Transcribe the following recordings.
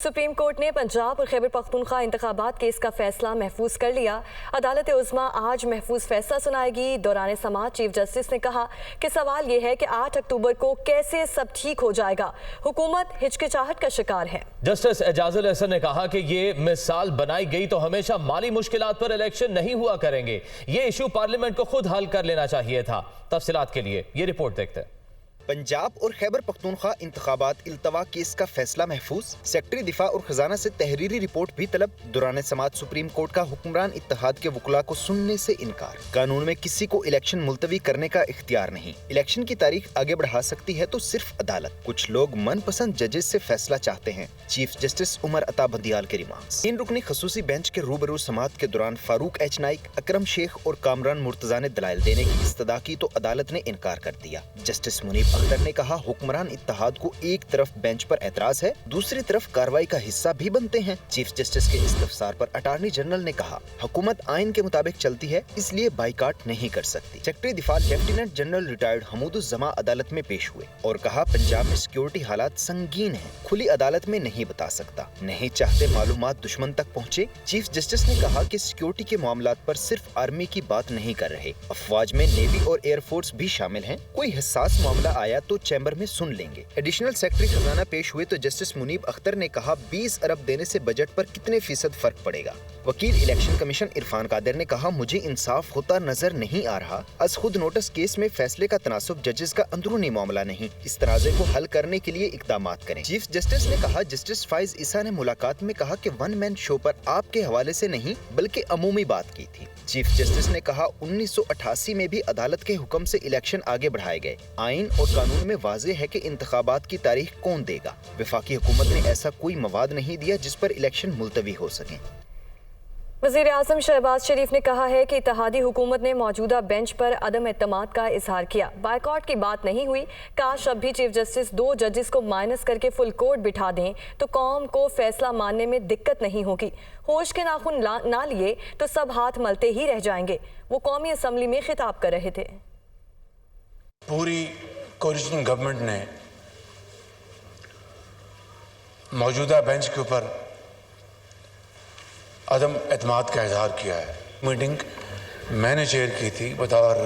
Supreme court ने पंजाब और खैबर पख्तूनख्वा इंतखाबात केस का फैसला महफूज कर लिया। अदालत उज़्मा आज महफूज फैसला सुनाएगी। दौरान समाअत चीफ जस्टिस ने कहा कि सवाल यह है कि 8 अक्टूबर को कैसे सब ठीक हो जाएगा। हुकूमत हिचकिचाहट का शिकार है। जस्टिस एजाजुल हसन ने कहा कि ये मिसाल बनाई गई तो हमेशा माली मुश्किलात पर इलेक्शन नहीं हुआ करेंगे। ये इशू पार्लियामेंट को खुद हल कर लेना चाहिए था। तफसीलात के लिए ये रिपोर्ट देखते हैं। पंजाब और खैबर पख्तूनख्वा इंतखाबात इल्तवा केस का फैसला महफूज। सेक्रेटरी दिफा और खजाना से तहरीरी रिपोर्ट भी तलब। दौरान समाअत सुप्रीम कोर्ट का हुक्मरान इत्तेहाद के वकला को सुनने से इनकार। कानून में किसी को इलेक्शन मुलतवी करने का इख्तियार नहीं। इलेक्शन की तारीख आगे बढ़ा सकती है तो सिर्फ अदालत। कुछ लोग मनपसंद जजेस से फैसला चाहते हैं। चीफ जस्टिस उमर अता बंदियाल के रिमार्क्स। 3 रुकनी खसूसी बेंच के रूबरू समाअत के दौरान फारूक एच नाइक, अकरम शेख और कामरान मुर्तजा ने दलाइल देने की इस्तदा की तो अदालत ने इनकार कर दिया। जस्टिस मुनीब अख्तर ने कहा हुक्मरान इत्तेहाद को एक तरफ बेंच पर एतराज है, दूसरी तरफ कार्रवाई का हिस्सा भी बनते हैं। चीफ जस्टिस के इस्तफसार पर अटॉर्नी जनरल ने कहा हुकूमत आइन के मुताबिक चलती है, इसलिए बाइकाट नहीं कर सकती। सेक्रेटरी दिफा लेफ्टिनेंट जनरल रिटायर्ड हमूदुज़्ज़मा अदालत में पेश हुए और कहा पंजाब में सिक्योरिटी हालात संगीन है, खुली अदालत में नहीं बता सकता। नहीं चाहते मालूमात दुश्मन तक पहुँचे। चीफ जस्टिस ने कहा कि सिक्योरिटी के मामलात पर सिर्फ आर्मी की बात नहीं कर रहे, अफवाज में नेवी और एयरफोर्स भी शामिल हैं। कोई हसास मामला आया तो चैम्बर में सुन लेंगे। एडिशनल सेक्रेटरी खजाना पेश हुए तो जस्टिस मुनीब अख्तर ने कहा 20 अरब देने से बजट पर कितने फीसद फर्क पड़ेगा। वकील इलेक्शन कमीशन इरफान कादिर ने कहा मुझे इंसाफ होता नजर नहीं आ रहा। अज खुद नोटिस केस में फैसले का तनासुब जजेस का अंदरूनी मामला नहीं, इस तनाज़े को हल करने के लिए इकदाम करें। चीफ जस्टिस ने कहा जस्टिस फाइज ईसा ने मुलाकात में कहा कि 1 मैन शो पर आपके हवाले से नहीं बल्कि अमूमी बात की थी। चीफ जस्टिस ने कहा 1988 में भी अदालत के हुक्म से इलेक्शन आगे बढ़ाए गए। आइन और कानून में वाज़ेह है कि इंतखाबात की तारीख कौन देगा। वफाकी हुकूमत ने ऐसा कोई मवाद नहीं दिया जिस पर इलेक्शन मुलतवी हो सके। वज़ीर आज़म शहबाज शरीफ ने कहा है कि इत्तेहादी हुकूमत ने मौजूदा बेंच पर अदम एतमाद का इजहार किया। बाइकॉट की बात नहीं हुई। काश अब भी चीफ जस्टिस 2 जजेस को माइनस करके फुल कोर्ट बिठा दें तो कौम को फैसला मानने में दिक्कत नहीं होगी। होश के नाखून ना लिए तो सब हाथ मलते ही रह जाएंगे। वो कौमी असम्बली में खिताब कर रहे थे। पूरी कोलिशन गवर्नमेंट ने मौजूदा बेंच के ऊपर अदम एतमाद का इजहार किया है। मीटिंग मैंने चेयर की थी बतौर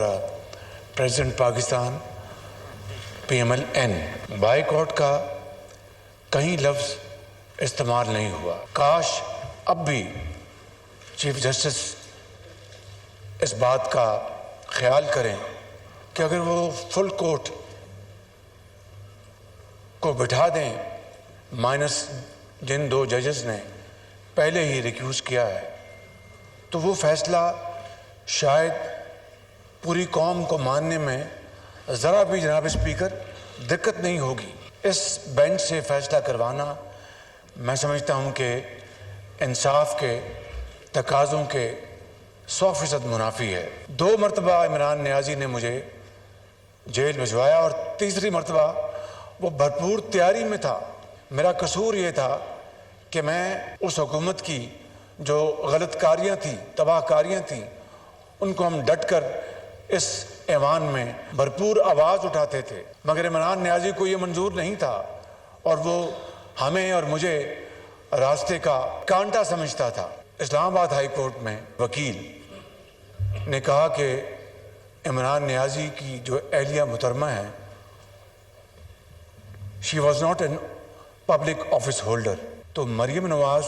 प्रेसिडेंट पाकिस्तान PMLN। बाइकॉट का कहीं लफ्ज़ इस्तेमाल नहीं हुआ। काश अब भी चीफ जस्टिस इस बात का ख्याल करें कि अगर वो फुल कोर्ट को बिठा दें माइनस जिन 2 जजेस ने पहले ही रिक्यूज किया है तो वो फैसला शायद पूरी कौम को मानने में ज़रा भी जनाब स्पीकर दिक्कत नहीं होगी। इस बेंच से फैसला करवाना मैं समझता हूँ कि इंसाफ के तकाज़ों के 100% मुनाफी है। 2 मरतबा इमरान नियाज़ी ने मुझे जेल भिजवाया और तीसरी मरतबा वो भरपूर तैयारी में था। मेरा कसूर ये था कि मैं उस हुकूमत की जो गलतकारियाँ थी, तबाहकारियाँ थी, उनको हम डट कर इस ऐवान में भरपूर आवाज़ उठाते थे, मगर इमरान नियाज़ी को ये मंजूर नहीं था और वो हमें और मुझे रास्ते का कांटा समझता था। इस्लामाबाद हाई कोर्ट में वकील ने कहा कि इमरान नियाज़ी की जो एहलिया मुहतरमा है, she was not an public office holder. तो मरियम नवाज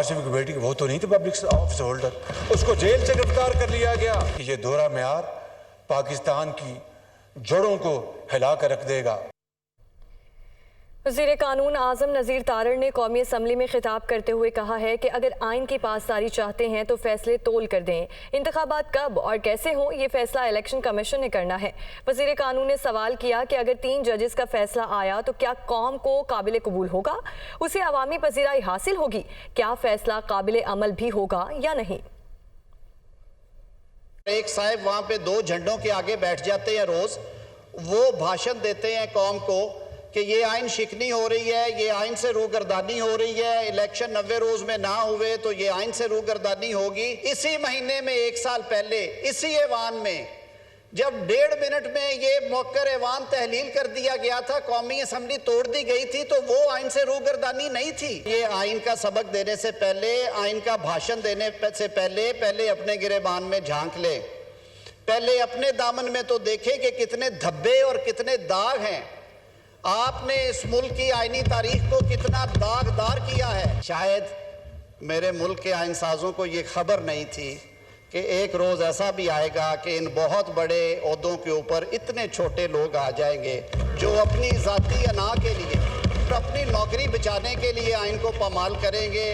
शरीफ की बेटी, वो तो नहीं थी पब्लिक ऑफिस होल्डर, उसको जेल से गिरफ्तार कर लिया गया। ये दोहरा मेयार पाकिस्तान की जड़ों को हिला कर रख देगा। वज़ीर कानून आज़म नज़ीर तारड़ ने कौमी असम्बली में खिताब करते हुए कहा है कि अगर आइन की पासदारी चाहते हैं तो फैसले तोल कर दें। इंतखाबात कब और कैसे हों ये फैसला इलेक्शन कमीशन ने करना है। वज़ीर कानून ने सवाल किया कि अगर 3 जजेस का फैसला आया तो क्या कौम को काबिल कबूल होगा, उसे अवामी पजीराई हासिल होगी, क्या फैसला काबिल अमल भी होगा या नहीं। एक साहब वहाँ पे 2 झंडों के आगे बैठ जाते हैं रोज, वो भाषण देते हैं कौम को कि ये आइन शिकनी हो रही है, ये आइन से रूगर्दानी हो रही है, इलेक्शन 90 रोज में ना हुए तो ये आइन से रूगर्दानी होगी। इसी महीने में 1 साल पहले इसी ऐवान में जब 1.5 मिनट में ये मौकर ऐवान तहलील कर दिया गया था, कौमी असम्बली तोड़ दी गई थी, तो वो आइन से रूगर्दानी नहीं थी। ये आइन का सबक देने से पहले, आइन का भाषण देने से पहले अपने गिरेबान में झांक ले, पहले अपने दामन में तो देखे कि कितने धब्बे और कितने दाग हैं। आपने इस मुल्क की आइनी तारीख को कितना दागदार किया है। शायद मेरे मुल्क के आइन साजों को ये खबर नहीं थी कि एक रोज़ ऐसा भी आएगा कि इन बहुत बड़े ओहदों के ऊपर इतने छोटे लोग आ जाएंगे जो अपनी ज़ाती अना के लिए, अपनी नौकरी बचाने के लिए आइन को पामाल करेंगे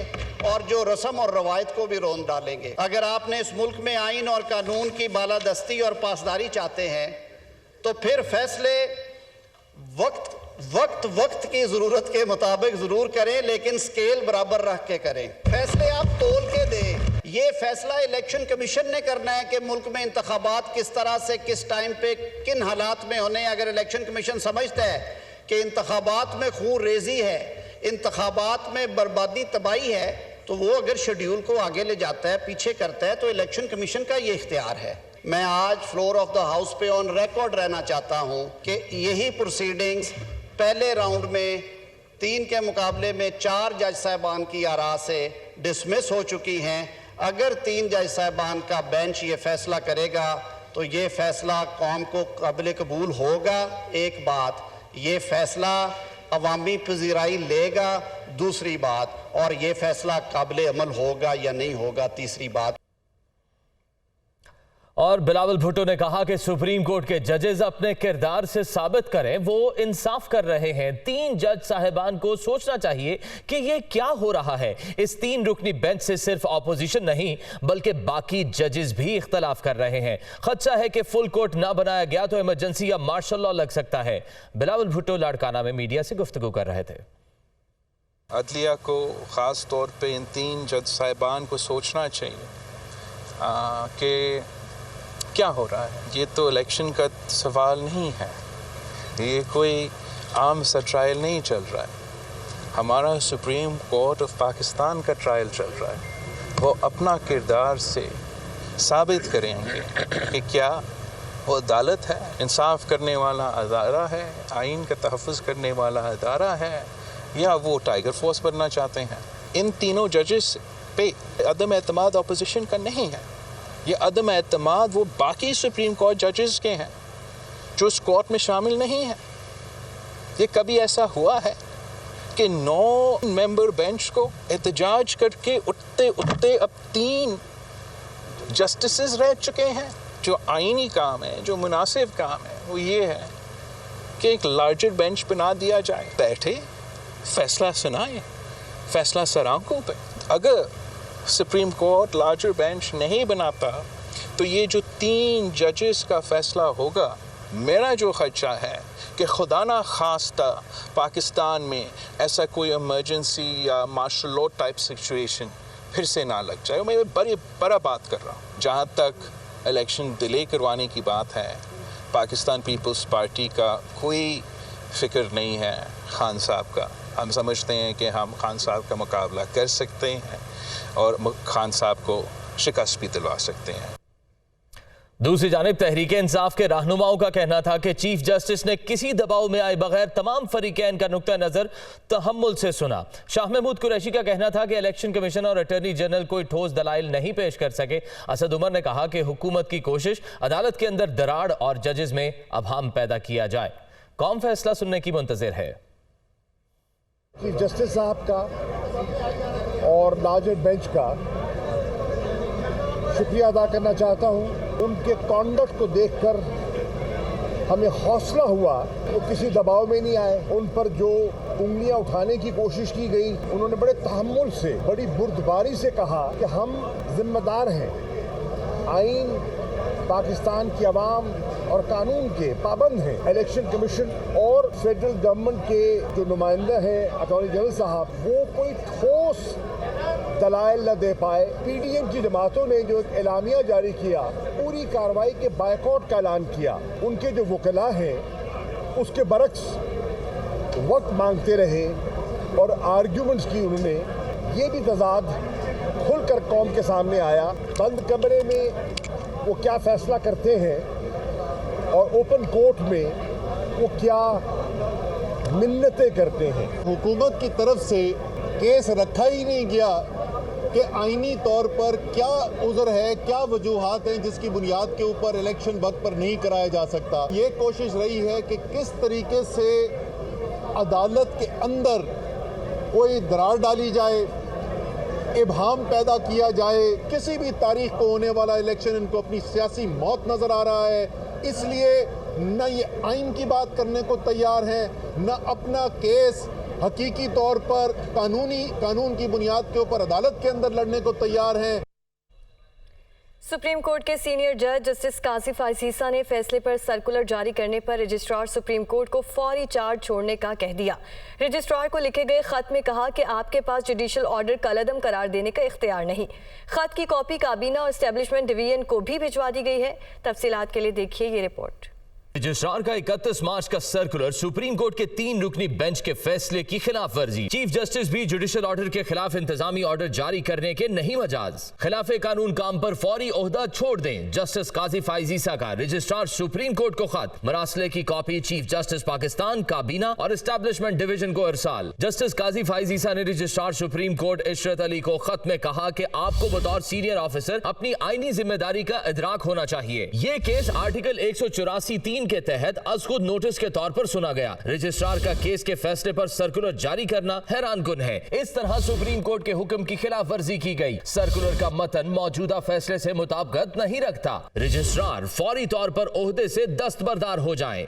और जो रस्म और रवायत को भी रोन डालेंगे। अगर आपने इस मुल्क में आइन और कानून की बालादस्ती और पासदारी चाहते हैं तो फिर फैसले वक्त की ज़रूरत के मुताबिक ज़रूर करें, लेकिन स्केल बराबर रख के करें। फैसले आप तोल के दें। ये फैसला इलेक्शन कमीशन ने करना है कि मुल्क में इंतखाबात किस तरह से, किस टाइम पे, किन हालात में होने। अगर इलेक्शन कमीशन समझता है कि इंतखाबात में खून रेजी है, इंतखाबात में बर्बादी तबाही है, तो वो अगर शेड्यूल को आगे ले जाता है, पीछे करता है, तो इलेक्शन कमीशन का ये इख्तियार है। मैं आज फ्लोर ऑफ द हाउस पे ऑन रिकॉर्ड रहना चाहता हूँ कि यही प्रोसीडिंग्स पहले राउंड में 3 के मुकाबले में 4 जज साहबान की आरा से डिसमिस हो चुकी हैं। अगर 3 जज साहबान का बेंच ये फैसला करेगा तो ये फैसला कौम को काबिल कबूल होगा। एक बात, ये फैसला अवामी पजीराई लेगा। दूसरी बात, और ये फैसला काबिल अमल होगा या नहीं होगा। तीसरी बात। और बिलावल भुट्टो ने कहा कि सुप्रीम कोर्ट के जजेस अपने किरदार से साबित करें वो इंसाफ कर रहे हैं। 3 जज साहिबान को सोचना चाहिए कि ये क्या हो रहा है। इस 3 रुकनी बेंच से सिर्फ ऑपोजिशन नहीं बल्कि बाकी जजेस भी इख्तलाफ कर रहे हैं। खदशा है कि फुल कोर्ट ना बनाया गया तो इमरजेंसी या मार्शल लॉ लग सकता है। बिलावल भुट्टो लाड़काना में मीडिया से गुफ्तगू कर रहे थे। अदलिया को ख़ास तौर पे इन 3 जज साहिबान को सोचना चाहिए कि क्या हो रहा है। ये तो इलेक्शन का सवाल नहीं है, ये कोई आम सा ट्रायल नहीं चल रहा है। हमारा सुप्रीम कोर्ट ऑफ पाकिस्तान का ट्रायल चल रहा है। वो अपना किरदार से साबित करेंगे कि क्या वो अदालत है, इंसाफ करने वाला अदारा है, आइन का तहफ़्फ़ुज़ करने वाला अदारा है, या वो टाइगर फोर्स बनना चाहते हैं। इन तीनों जजेस पे अदम एतमाद अपोजिशन का नहीं है। ये अदम एतमाद वो बाकी सुप्रीम कोर्ट जजेस के हैं जो इस कोर्ट में शामिल नहीं हैं। ये कभी ऐसा हुआ है कि 9 मेंबर बेंच को एहतजाज करके उठते उठते अब 3 जस्टिसेस रह चुके हैं। जो आईनी काम है, जो मुनासिब काम है, वो ये है कि एक लार्जर बेंच बना दिया जाए, बैठे फैसला सुनाए, फैसला सरांकों पे। अगर सुप्रीम कोर्ट लार्जर बेंच नहीं बनाता तो ये जो 3 जजेस का फैसला होगा, मेरा जो खदशा है कि खुदा ना खास्ता पाकिस्तान में ऐसा कोई इमरजेंसी या मार्शल लॉ टाइप सिचुएशन फिर से ना लग जाए। मैं बड़ा बात कर रहा हूँ। जहाँ तक इलेक्शन डिले करवाने की बात है, पाकिस्तान पीपल्स पार्टी का कोई फ़िक्र नहीं है खान साहब का। हम समझते हैं कि हम खान साहब का मुकाबला कर सकते हैं और खान साहब को शिकस्त भी दिलवा सकते हैं। दूसरी जानिब तहरीक इंसाफ के रहनुमाओं का कहना था कि चीफ जस्टिस ने किसी दबाव में आए बगैर तमाम फरीकैन का नुक्ता नजर तहम्मुल से सुना। शाह महमूद कुरैशी का कहना था कि इलेक्शन कमीशन और अटॉर्नी जनरल कोई ठोस दलाइल नहीं पेश कर सके। असद उमर ने कहा कि हुकूमत की कोशिश अदालत के अंदर दराड़ और जजेस में अभाम पैदा किया जाए। कौम फैसला सुनने की मुंतजिर है। चीफ जस्टिस साहब का और लार्जर बेंच का शुक्रिया अदा करना चाहता हूँ। उनके कॉन्डक्ट को देखकर हमें हौसला हुआ, वो किसी दबाव में नहीं आए। उन पर जो उंगलियां उठाने की कोशिश की गई, उन्होंने बड़े तहम्मुल से, बड़ी बुर्दबारी से कहा कि हम जिम्मेदार हैं, आइन, पाकिस्तान की आवाम और कानून के पाबंद हैं। इलेक्शन कमीशन और फेडरल गवर्नमेंट के जो नुमाइंदे हैं, अटॉर्नी जनरल साहब, वो कोई ठोस दलाइल न दे पाए। पीडीएम की जमातों ने जो एक एलामिया जारी किया, पूरी कार्रवाई के बायकॉट का ऐलान किया। उनके जो वकला हैं उसके बरक्स वक्त मांगते रहे और आर्ग्यूमेंट्स की उन्होंने। ये भी तजाद खुलकर कौम के सामने आया। बंद कमरे में वो क्या फैसला करते हैं और ओपन कोर्ट में वो क्या मिन्नतें करते हैं। हुकूमत की तरफ से केस रखा ही नहीं गया कि आईनी तौर पर क्या उज़र है, क्या वजूहात हैं जिसकी बुनियाद के ऊपर इलेक्शन वक्त पर नहीं कराया जा सकता। ये कोशिश रही है कि किस तरीके से अदालत के अंदर कोई दरार डाली जाए, इबहाम पैदा किया जाए। किसी भी तारीख को होने वाला इलेक्शन इनको अपनी सियासी मौत नजर आ रहा है, इसलिए न ये आइन की बात करने को तैयार है, न अपना केस हकीकी तौर पर कानून की बुनियाद के ऊपर अदालत के अंदर लड़ने को तैयार हैं। सुप्रीम कोर्ट के सीनियर जज जस्टिस कासिफ आसीसा ने फैसले पर सर्कुलर जारी करने पर रजिस्ट्रार सुप्रीम कोर्ट को फौरी चार्ज छोड़ने का कह दिया। रजिस्ट्रार को लिखे गए खत में कहा कि आपके पास जुडिशल ऑर्डर कलअदम करार देने का इख्तियार नहीं। खत की कॉपी काबीना और एस्टेब्लिशमेंट डिवीजन को भी भिजवा दी गई है। तफसीलात के लिए देखिए ये रिपोर्ट। रजिस्ट्रार का 31 मार्च का सर्कुलर सुप्रीम कोर्ट के 3 रुकनी बेंच के फैसले की खिलाफ वर्जी। चीफ जस्टिस भी जुडिशल ऑर्डर के खिलाफ इंतजामी ऑर्डर जारी करने के नहीं मजाज। खिलाफ कानून काम पर फौरी ओहदा छोड़ दें। जस्टिस कासिफ आसीसा का रजिस्ट्रार सुप्रीम कोर्ट को खत, मरासले की कॉपी चीफ जस्टिस पाकिस्तान, काबीना और एस्टेब्लिशमेंट डिवीजन को इरसाल। जस्टिस कासिफ आसीसा ने registrar supreme court Ishrat Ali को खत में कहा कि आपको बतौर सीनियर ऑफिसर अपनी आईनी जिम्मेदारी का इदराक होना चाहिए। ये केस आर्टिकल 184(3) के तहत अज खुद नोटिस के तौर पर सुना गया। रजिस्ट्रार का केस के फैसले पर सर्कुलर जारी करना हैरानकुन है। इस तरह सुप्रीम कोर्ट के हुक्म की खिलाफ वर्जी की गई। सर्कुलर का मतन मौजूदा फैसले से मुताबिकत नहीं रखता। रजिस्ट्रार फौरी तौर पर ओहदे से दस्तबरदार हो जाएं।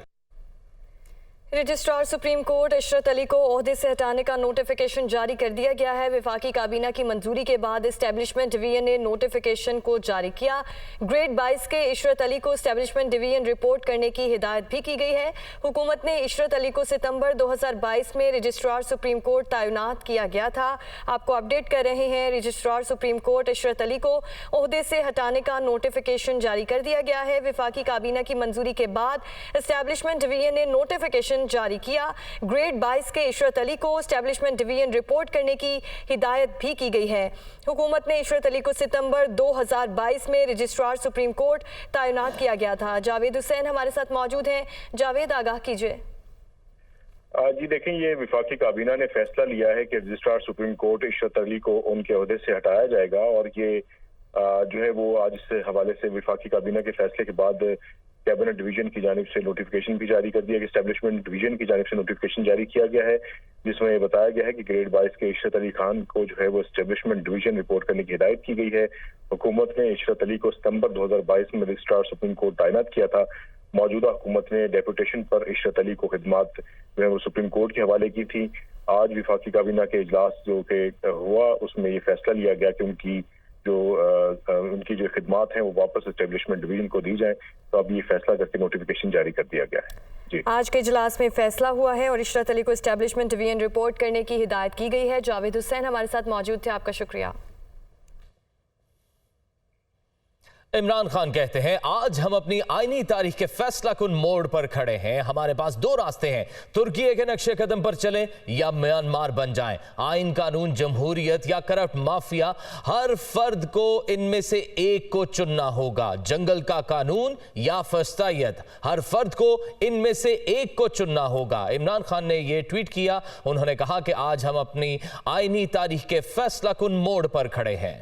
Registrar supreme court Ishrat Ali को ओहदे से हटाने का नोटिफिकेशन जारी कर दिया गया है। वफाकी काबीना की मंजूरी के बाद एस्टेब्लिशमेंट डिवीजन ने नोटिफिकेशन को जारी किया। ग्रेड 22 के इशरत अली को एस्टेब्लिशमेंट डिवीजन रिपोर्ट करने की हिदायत भी की गई है। हुकूमत ने इशरत अली को सितंबर 2022 में रजिस्ट्रार सुप्रीम कोर्ट तैनात किया गया था। आपको अपडेट कर रहे हैं, registrar supreme court Ishrat Ali को ओहदे से हटाने का नोटिफिकेशन जारी कर दिया गया है। वफाकी काबीना की मंजूरी के बाद एस्टेब्लिशमेंट डिवीजन ने नोटिफिकेशन जारी किया। ग्रेड 22 के इशरत अली को एस्टेब्लिशमेंट डिवीजन रिपोर्ट करने की हिदायत भी की गई है। हुकूमत ने इशरत अली को सितंबर 2022 में रजिस्ट्रार सुप्रीम कोर्ट तैनात किया गया था। जावेद हुसैन हमारे साथ मौजूद हैं। जावेद, आगाह कीजिए। जी देखें, ये वफाकी काबीना ने फैसला लिया है कि registrar supreme court Ishrat Ali को उनके ओहदे से हटाया जाएगा और ये जो है वो आज इस हवाले से वफाकी काबीना के फैसले के बाद कैबिनेट डिवीजन की जानिब से नोटिफिकेशन भी जारी कर दिया कि एस्टेब्लिशमेंट डिवीजन की जानिब से नोटिफिकेशन जारी किया गया है, जिसमें ये बताया गया है कि ग्रेड 22 के इशरत अली खान को जो है वो एस्टेब्लिशमेंट डिवीजन रिपोर्ट करने की हिदायत की गई है। हुकूमत ने इशरत अली को सितंबर 2022 में रजिस्ट्रार सुप्रीम कोर्ट तैनात किया था। मौजूदा हुकूमत ने डेपुटेशन पर इशरत अली को खिदमात जो है वो सुप्रीम कोर्ट के हवाले की थी। आज वफाकी काबीना के इजलास जो कि हुआ उसमें ये फैसला लिया गया कि उनकी जो खिदमात हैं वो वापस एस्टेब्लिशमेंट डिवीजन को दी जाए। तो अब ये फैसला करके नोटिफिकेशन जारी कर दिया गया है। जी, आज के इजलास में फैसला हुआ है और इशरत अली को एस्टेब्लिशमेंट डिवीजन रिपोर्ट करने की हिदायत की गई है। जावेद हुसैन हमारे साथ मौजूद थे, आपका शुक्रिया। इमरान खान कहते हैं, आज हम अपनी आईनी तारीख के फैसला कुन मोड़ पर खड़े हैं। हमारे पास 2 रास्ते हैं, तुर्की के नक्शे कदम पर चलें या म्यांमार बन जाएं। आइन, कानून, जमहूरियत या करप्ट माफिया, हर फर्द को इनमें से एक को चुनना होगा। जंगल का कानून या फस्तायत, हर फर्द को इनमें से एक को चुनना होगा। इमरान खान ने यह ट्वीट किया। उन्होंने कहा कि आज हम अपनी आईनी तारीख के फैसला कुन मोड़ पर खड़े हैं।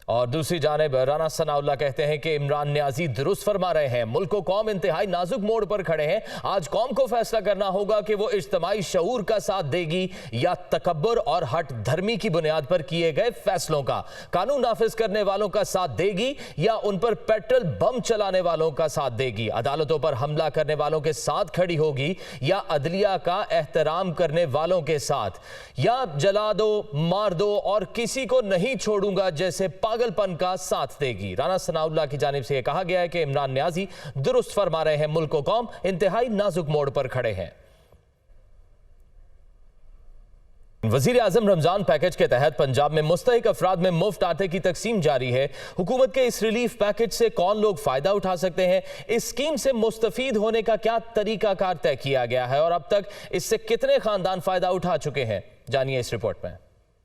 और दूसरी जानिब राना सनाउल्लाह कहते हैं कि इमरान न्याजी दुरुस्त फरमा रहे हैं, मुल्क को कौम इंतहाई नाजुक मोड़ पर खड़े हैं। आज कौम को फैसला करना होगा कि वो इज्तिमाई शऊर का साथ देगी या तकब्बुर और हट धर्मी की बुनियाद पर किए गए फैसलों का। कानून नाफिज करने वालों का साथ देगी या उन पर पेट्रोल बम चलाने वालों का साथ देगी। अदालतों पर हमला करने वालों के साथ खड़ी होगी या अदलिया का एहतराम करने वालों के साथ। या जला दो, मार दो और किसी को नहीं छोड़ूंगा जैसे पागलपन का साथ देगी। राना सनाउल्लाह की जानिब से यह कहा गया है कि इमरान न्याजी दुरुस्त फरमा रहे हैं, मुल्क को कौम इंतहाई नाजुक मोड़ पर खड़े हैं। वजीर आजम रमजान पैकेज के तहत पंजाब में मुस्तहिक अफराद में मुफ्त आटे की तकसीम जारी है। हुकूमत के इस रिलीफ पैकेज से कौन लोग फायदा उठा सकते हैं, इस स्कीम से मुस्तफीद होने का क्या तरीकाकार तय किया गया है और अब तक इससे कितने खानदान फायदा उठा चुके हैं, जानिए इस रिपोर्ट में।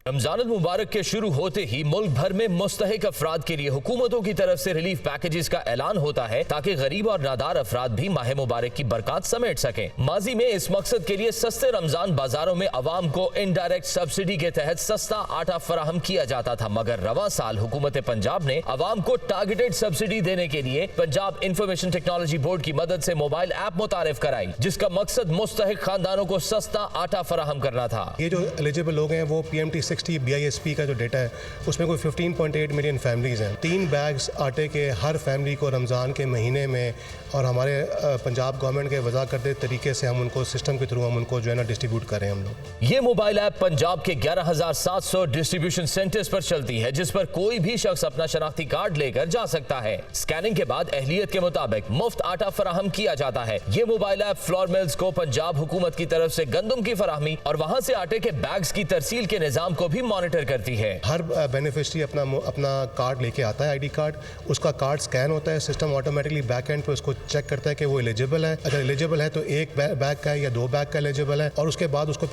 रमजान मुबारक के शुरू होते ही मुल्क भर में मुस्तहिक अफराद के लिए हुकूमतों की तरफ से रिलीफ पैकेजेस का ऐलान होता है ताकि गरीब और नादार अफराद भी माह मुबारक की बरकत समेट सकें। माजी में इस मकसद के लिए सस्ते रमजान बाजारों में अवाम को इनडायरेक्ट सब्सिडी के तहत सस्ता आटा फराहम किया जाता था, मगर रवा साल हुकूमत पंजाब ने अवाम को टारगेटेड सब्सिडी देने के लिए पंजाब इंफॉर्मेशन टेक्नोलॉजी बोर्ड की मदद से मोबाइल ऐप मुतारिफ कराई, जिसका मकसद मुस्तहिक खानदानों को सस्ता आटा फराहम करना था। ये जो एलिजिबल लोग हैं वो PMT 60 BISP का जो डेटा है उसमें कोई 15.8 मिलियन फैमिलीज हैं। 3 बैग्स आटे के हर फैमिली को रमज़ान के महीने में, और हमारे पंजाब गवर्नमेंट के वज़ा करते तरीके से हम उनको सिस्टम के थ्रू हम उनको जो है ना डिस्ट्रीब्यूट करें हम लोग। ये मोबाइल ऐप पंजाब के 11,700 डिस्ट्रीब्यूशन सेंटर्स पर चलती है, जिस पर कोई भी शख्स अपना शनाख्ती कार्ड लेकर जा सकता है। स्कैनिंग के बाद अहलियत के मुताबिक मुफ्त आटा फराहम किया जाता है। ये मोबाइल ऐप फ्लोर मिल्स को पंजाब हुकूमत की तरफ से गंदम की फराहमी और वहाँ से आटे के बैग्स की तरसील के निज़ाम को भी मॉनिटर करती है। हर बेनिफिशरी अपना कार्ड लेके आता है, ID कार्ड, उसका कार्ड स्कैन होता है, सिस्टम ऑटोमेटिकली बैक एंड पे उसको चेक करता है कि वो एलिजिबल है। अगर एलिजिबल है तो 1 बैग का है या 2 बैग का एलिजिबल है, और उसके बाद उसको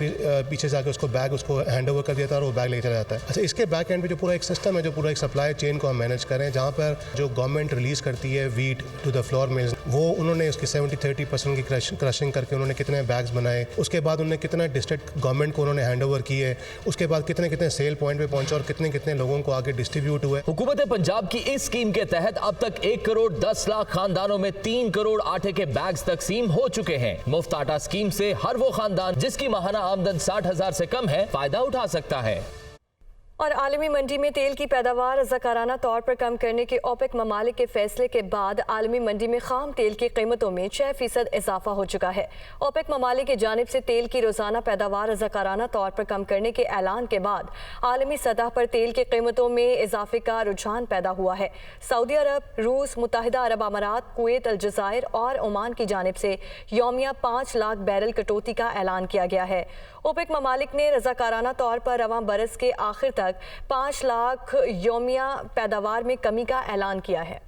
पीछे जाकर उसको बैग उसको हैंड ओवर कर देता है और वो बैग लेके चला जाता है। अच्छा, इसके बैक एंड पे जो पूरा एक सिस्टम है, जो पूरा एक सप्लाई चेन को हम मैनेज करें, जहाँ पर जो गवर्नमेंट रिलीज करती है wheat to the floor mills, वो उन्होंने उसकी 70-30% की क्रशिंग करके उन्होंने कितने बैग्स बनाए, उसके बाद उन्होंने कितना डिस्ट्रिक्ट गवर्नमेंट को उन्होंने हैंड ओवर किए, उसके बाद कितने सेल पॉइंट पे पहुंचे और कितने लोगों को आगे डिस्ट्रीब्यूट हुए। हुकूमत पंजाब की इस स्कीम के तहत अब तक 1 करोड़ 10 लाख खानदानों में 3 करोड़ आटे के बैग्स तकसीम हो चुके हैं। मुफ्त आटा स्कीम से हर वो खानदान जिसकी माहाना आमदन 60,000 से कम है फायदा उठा सकता है। और आलमी मंडी में तेल की पैदावार रज़ाकाराना तौर पर कम करने के ओपेक ममालिक के फैसले के बाद आलमी मंडी में खाम तेल की कीमतों में 6% इजाफा हो चुका है। ओपेक ममालिक की जानिब से तेल की रोज़ाना पैदावार रज़ाकाराना तौर पर कम करने के ऐलान के बाद आलमी सतह पर तेल की कीमतों में इजाफे का रुझान पैदा हुआ है। सऊदी अरब, रूस, मुत्तहिदा अरब अमारात, कुवैत, अलजज़ायर और ओमान की जानिब से यौमिया 5 लाख बैरल कटौती का ऐलान किया गया है। ओपेक ममालिक ने रज़ाकाराना तौर पर रवां बरस के आखिर तक 5 लाख यौमिया पैदावार में कमी का ऐलान किया है।